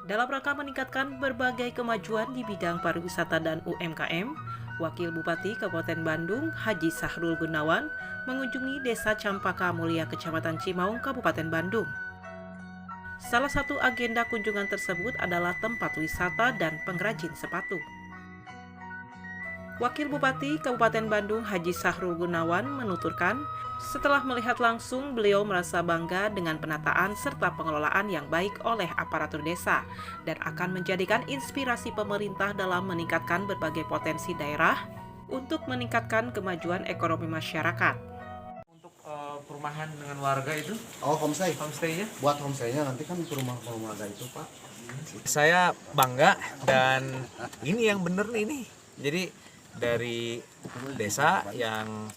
Dalam rangka meningkatkan berbagai kemajuan di bidang pariwisata dan UMKM, Wakil Bupati Kabupaten Bandung, Haji Sahrul Gunawan, mengunjungi Desa Campaka Mulia, Kecamatan Cimaung, Kabupaten Bandung. Salah satu agenda kunjungan tersebut adalah tempat wisata dan pengrajin sepatu. Wakil Bupati Kabupaten Bandung Haji Sahrul Gunawan menuturkan, setelah melihat langsung beliau merasa bangga dengan penataan serta pengelolaan yang baik oleh aparatur desa dan akan menjadikan inspirasi pemerintah dalam meningkatkan berbagai potensi daerah untuk meningkatkan kemajuan ekonomi masyarakat. Untuk perumahan dengan warga itu? Oh, homestay. Homestay-nya? Buat homestay-nya nanti kan ke rumah warga itu, Pak. Saya bangga dan ini yang bener nih ini. Jadi dari desa yang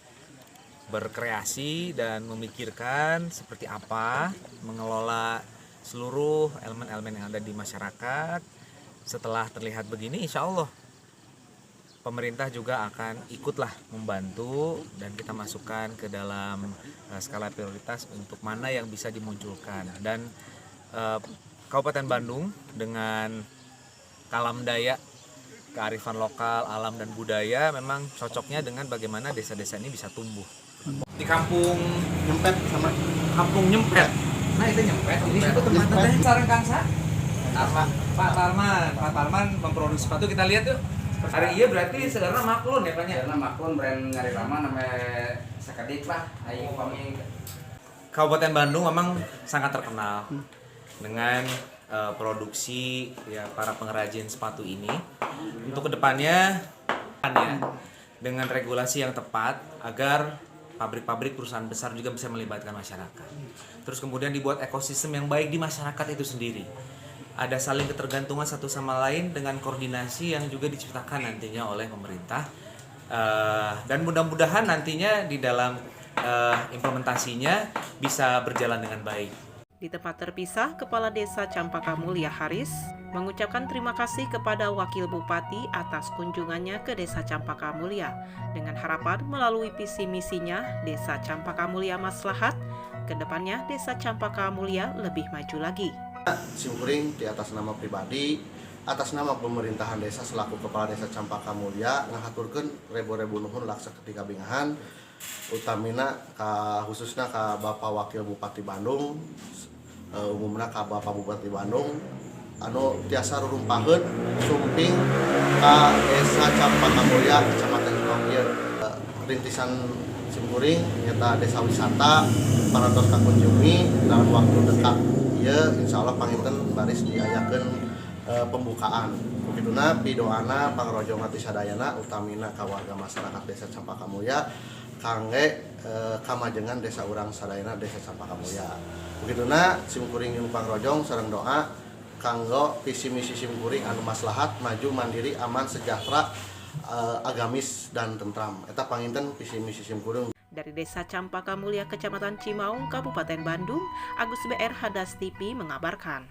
berkreasi dan memikirkan seperti apa mengelola seluruh elemen-elemen yang ada di masyarakat. Setelah terlihat begini, insya Allah pemerintah juga akan ikutlah membantu dan kita masukkan ke dalam skala prioritas untuk mana yang bisa dimunculkan. Dan Kabupaten Bandung dengan kalam daya, kearifan lokal, alam dan budaya memang cocoknya dengan bagaimana desa-desa ini bisa tumbuh. Di kampung Nyempet sama Kampung Nyempet. Nah, itu Nyempet. Ini itu tempatnya sareng Kangsa. Pak Tarman memproduksi sepatu, kita lihat yuk. Hari iya berarti sebenarnya maklun ya Pak nya. Karena maklun brand ngari lama namanya Sakadik lah. Ayo kami Kabupaten Bandung memang sangat terkenal dengan produksi ya para pengrajin sepatu ini. Untuk kedepannya ya, dengan regulasi yang tepat agar pabrik-pabrik perusahaan besar juga bisa melibatkan masyarakat. Terus kemudian dibuat ekosistem yang baik di masyarakat itu sendiri. Ada saling ketergantungan satu sama lain dengan koordinasi yang juga diciptakan nantinya oleh pemerintah. Dan mudah-mudahan nantinya di dalam implementasinya bisa berjalan dengan baik. Di tempat terpisah, Kepala Desa Campaka Mulia Haris mengucapkan terima kasih kepada Wakil Bupati atas kunjungannya ke Desa Campaka Mulia dengan harapan melalui visi misinya Desa Campaka Mulia Maslahat, kedepannya Desa Campaka Mulia lebih maju lagi. Simkuring di atas nama pribadi, atas nama pemerintahan desa selaku Kepala Desa Campaka Mulia ngahaturkeun rebo-rebo nuhun laksa ketika bingahan utamina khususnya ka Bapak Wakil Bupati Bandung, umumna ka Bapak Bupati Bandung anu tiasa rurumpaheun sumping ka Desa Campaka Mulia Kecamatan Cimaung rintisan Simkuring nyata desa wisata parantos kakunjungi dalam waktu dekat. Ya, insya Allah panginten baris diayakeun pembukaan. Begituna pidoana pangrojong hati sadayana utamina ka warga masyarakat Desa Campaka Mulia kangge kamajengan desa urang sadayana Desa Campaka Mulia. Begituna simkuring jeung pangrojong sareng doa kanggo visi misi simkuring anu maslahat, maju, mandiri, aman, sejahtera, agamis dan tentram. Eta panginten visi misi simkuring. Dari Desa Campaka Mulia, Kecamatan Cimaung, Kabupaten Bandung, Agus BR Hadas TV mengabarkan.